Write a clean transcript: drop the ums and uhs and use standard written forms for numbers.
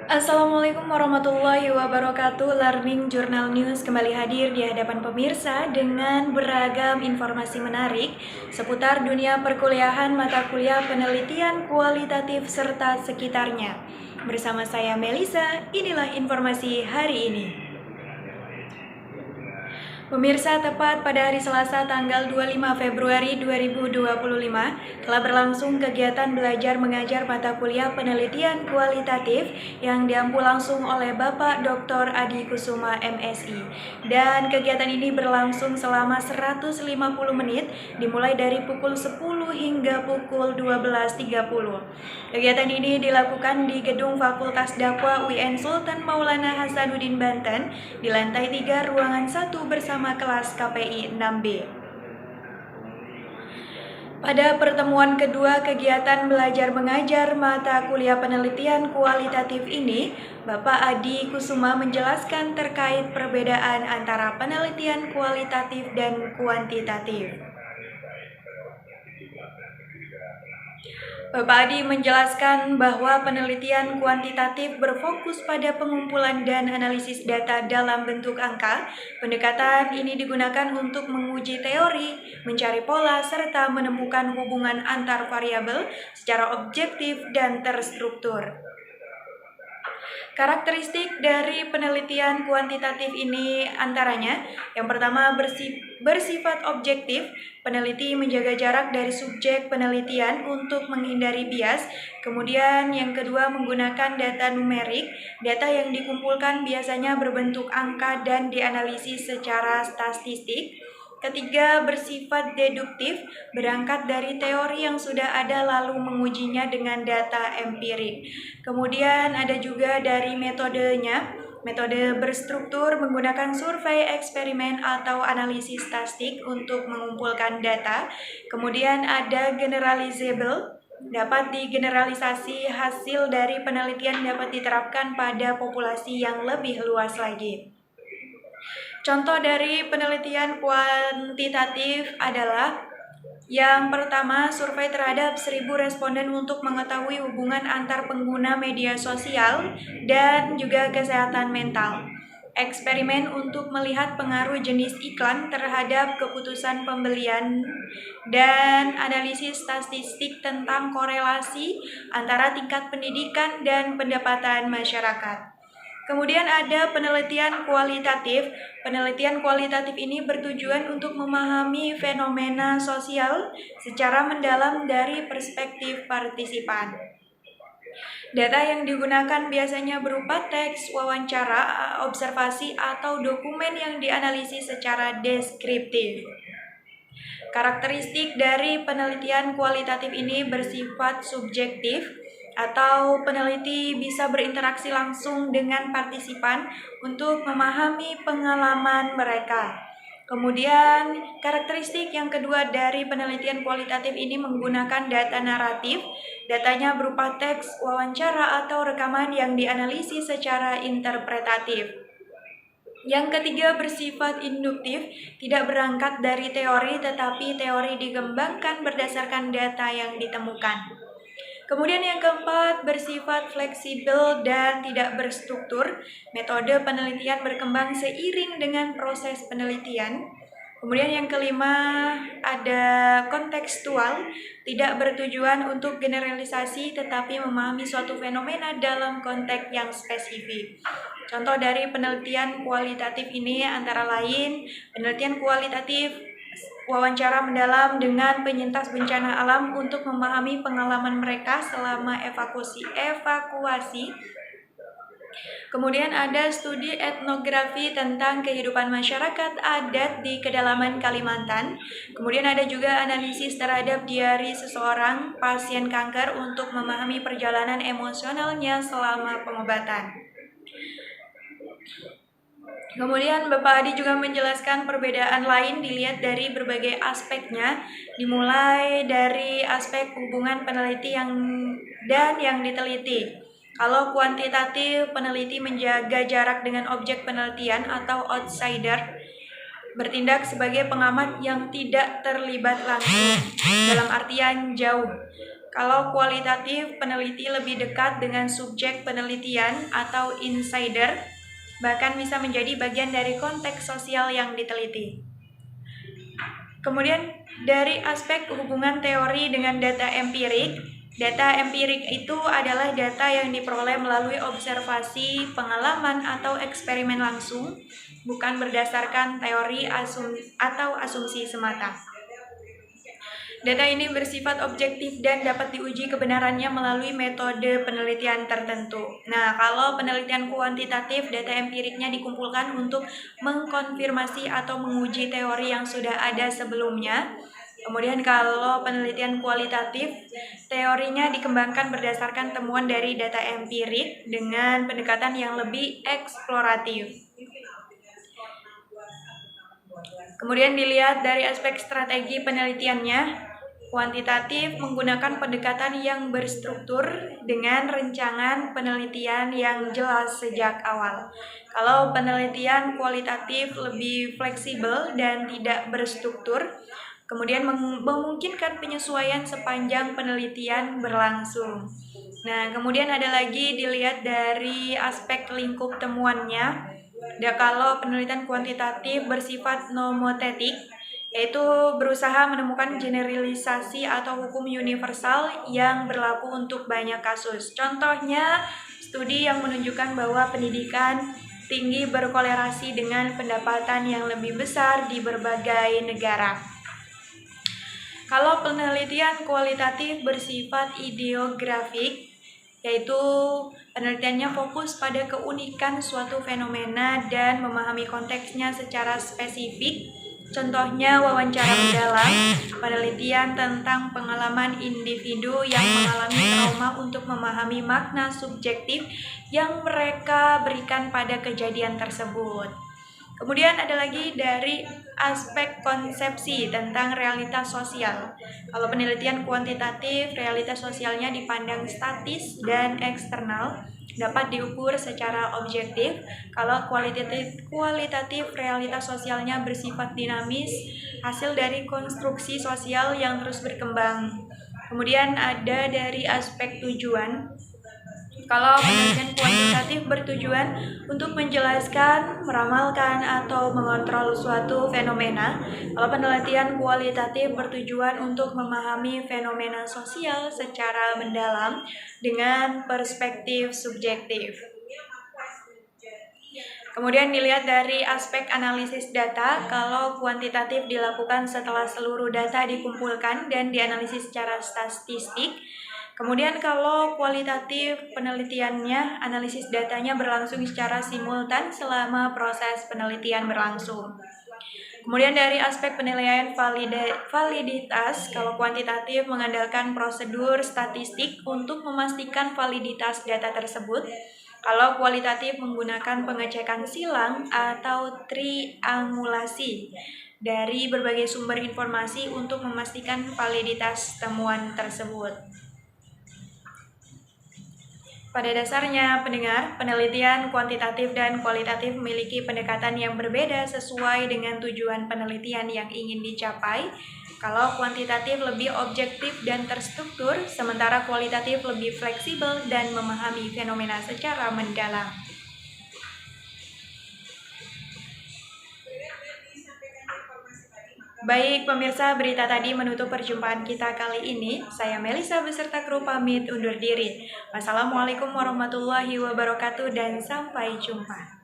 Assalamualaikum warahmatullahi wabarakatuh. Learning Journal News kembali hadir di hadapan pemirsa dengan beragam informasi menarik seputar dunia perkuliahan, mata kuliah, penelitian kualitatif serta sekitarnya. Bersama saya Melisa, inilah informasi hari ini. Pemirsa, tepat pada hari Selasa tanggal 25 Februari 2025 telah berlangsung kegiatan belajar mengajar mata kuliah penelitian kualitatif yang diampu langsung oleh Bapak Dr. Adi Kusuma MSI. Dan kegiatan ini berlangsung selama 150 menit dimulai dari pukul 10 hingga pukul 12.30. Kegiatan ini dilakukan di Gedung Fakultas Dakwah UIN Sultan Maulana Hasanuddin Banten di lantai 3 ruangan 1 bersama kelas KPI 6B. Pada pertemuan kedua kegiatan belajar mengajar mata kuliah penelitian kualitatif ini, Bapak Adi Kusuma menjelaskan terkait perbedaan antara penelitian kualitatif dan kuantitatif. Bapak Adi menjelaskan bahwa penelitian kuantitatif berfokus pada pengumpulan dan analisis data dalam bentuk angka. Pendekatan ini digunakan untuk menguji teori, mencari pola, serta menemukan hubungan antar variabel secara objektif dan terstruktur. Karakteristik dari penelitian kuantitatif ini antaranya, yang pertama bersifat objektif, peneliti menjaga jarak dari subjek penelitian untuk menghindari bias. Kemudian yang kedua menggunakan data numerik, data yang dikumpulkan biasanya berbentuk angka dan dianalisis secara statistik. Ketiga, bersifat deduktif, berangkat dari teori yang sudah ada lalu mengujinya dengan data empirik. Kemudian ada juga dari metodenya, metode berstruktur menggunakan survei, eksperimen, atau analisis statistik untuk mengumpulkan data. Kemudian ada generalizable, dapat digeneralisasi hasil dari penelitian dapat diterapkan pada populasi yang lebih luas lagi. Contoh dari penelitian kuantitatif adalah yang pertama, survei terhadap 1.000 responden untuk mengetahui hubungan antar pengguna media sosial dan juga kesehatan mental. Eksperimen untuk melihat pengaruh jenis iklan terhadap keputusan pembelian dan analisis statistik tentang korelasi antara tingkat pendidikan dan pendapatan masyarakat. Kemudian ada penelitian kualitatif. Penelitian kualitatif ini bertujuan untuk memahami fenomena sosial secara mendalam dari perspektif partisipan. Data yang digunakan biasanya berupa teks, wawancara, observasi, atau dokumen yang dianalisis secara deskriptif. Karakteristik dari penelitian kualitatif ini bersifat subjektif, atau peneliti bisa berinteraksi langsung dengan partisipan untuk memahami pengalaman mereka. Kemudian, karakteristik yang kedua dari penelitian kualitatif ini menggunakan data naratif. Datanya berupa teks, wawancara, atau rekaman yang dianalisis secara interpretatif. Yang ketiga bersifat induktif, tidak berangkat dari teori tetapi teori dikembangkan berdasarkan data yang ditemukan. Kemudian yang keempat bersifat fleksibel dan tidak berstruktur. Metode penelitian berkembang seiring dengan proses penelitian. Kemudian yang kelima ada kontekstual, tidak bertujuan untuk generalisasi tetapi memahami suatu fenomena dalam konteks yang spesifik. Contoh dari penelitian kualitatif ini antara lain penelitian kualitatif wawancara mendalam dengan penyintas bencana alam untuk memahami pengalaman mereka selama evakuasi. Kemudian ada studi etnografi tentang kehidupan masyarakat adat di kedalaman Kalimantan. Kemudian ada juga analisis terhadap diari seseorang pasien kanker untuk memahami perjalanan emosionalnya selama pengobatan. Kemudian Bapak Adi juga menjelaskan perbedaan lain dilihat dari berbagai aspeknya, dimulai dari aspek hubungan peneliti yang diteliti. Kalau kuantitatif, peneliti menjaga jarak dengan objek penelitian atau outsider, bertindak sebagai pengamat yang tidak terlibat langsung, dalam artian jauh. Kalau kualitatif, peneliti lebih dekat dengan subjek penelitian atau insider, bahkan bisa menjadi bagian dari konteks sosial yang diteliti. Kemudian dari aspek hubungan teori dengan data empirik itu adalah data yang diperoleh melalui observasi, pengalaman, atau eksperimen langsung, bukan berdasarkan teori atau asumsi semata. Data ini bersifat objektif dan dapat diuji kebenarannya melalui metode penelitian tertentu. Nah, kalau penelitian kuantitatif, data empiriknya dikumpulkan untuk mengkonfirmasi atau menguji teori yang sudah ada sebelumnya. Kemudian kalau penelitian kualitatif, teorinya dikembangkan berdasarkan temuan dari data empirik dengan pendekatan yang lebih eksploratif. Kemudian dilihat dari aspek strategi penelitiannya. Kuantitatif menggunakan pendekatan yang berstruktur dengan rencangan penelitian yang jelas sejak awal. Kalau penelitian kualitatif lebih fleksibel dan tidak berstruktur, kemudian memungkinkan penyesuaian sepanjang penelitian berlangsung. Nah, kemudian ada lagi dilihat dari aspek lingkup temuannya. Kalau penelitian kuantitatif bersifat nomotetik, yaitu berusaha menemukan generalisasi atau hukum universal yang berlaku untuk banyak kasus. Contohnya, studi yang menunjukkan bahwa pendidikan tinggi berkolerasi dengan pendapatan yang lebih besar di berbagai negara. Kalau penelitian kualitatif bersifat ideografik, yaitu penelitiannya fokus pada keunikan suatu fenomena dan memahami konteksnya secara spesifik. Contohnya wawancara mendalam, penelitian tentang pengalaman individu yang mengalami trauma untuk memahami makna subjektif yang mereka berikan pada kejadian tersebut. Kemudian ada lagi dari aspek konsepsi tentang realitas sosial. Kalau penelitian kuantitatif, realitas sosialnya dipandang statis dan eksternal, dapat diukur secara objektif. Kalau kualitatif realitas sosialnya bersifat dinamis, hasil dari konstruksi sosial yang terus berkembang. Kemudian ada dari aspek tujuan. Kalau penelitian kuantitatif bertujuan untuk menjelaskan, meramalkan, atau mengontrol suatu fenomena, kalau penelitian kualitatif bertujuan untuk memahami fenomena sosial secara mendalam dengan perspektif subjektif. Kemudian dilihat dari aspek analisis data, kalau kuantitatif dilakukan setelah seluruh data dikumpulkan dan dianalisis secara statistik. Kemudian kalau kualitatif penelitiannya, analisis datanya berlangsung secara simultan selama proses penelitian berlangsung. Kemudian dari aspek penilaian validitas, kalau kuantitatif mengandalkan prosedur statistik untuk memastikan validitas data tersebut. Kalau kualitatif menggunakan pengecekan silang atau triangulasi dari berbagai sumber informasi untuk memastikan validitas temuan tersebut. Pada dasarnya, pendengar, penelitian kuantitatif dan kualitatif memiliki pendekatan yang berbeda sesuai dengan tujuan penelitian yang ingin dicapai. Kalau kuantitatif lebih objektif dan terstruktur, sementara kualitatif lebih fleksibel dan memahami fenomena secara mendalam. Baik pemirsa, berita tadi menutup perjumpaan kita kali ini. Saya Melisa beserta kru pamit undur diri. Wassalamualaikum warahmatullahi wabarakatuh dan sampai jumpa.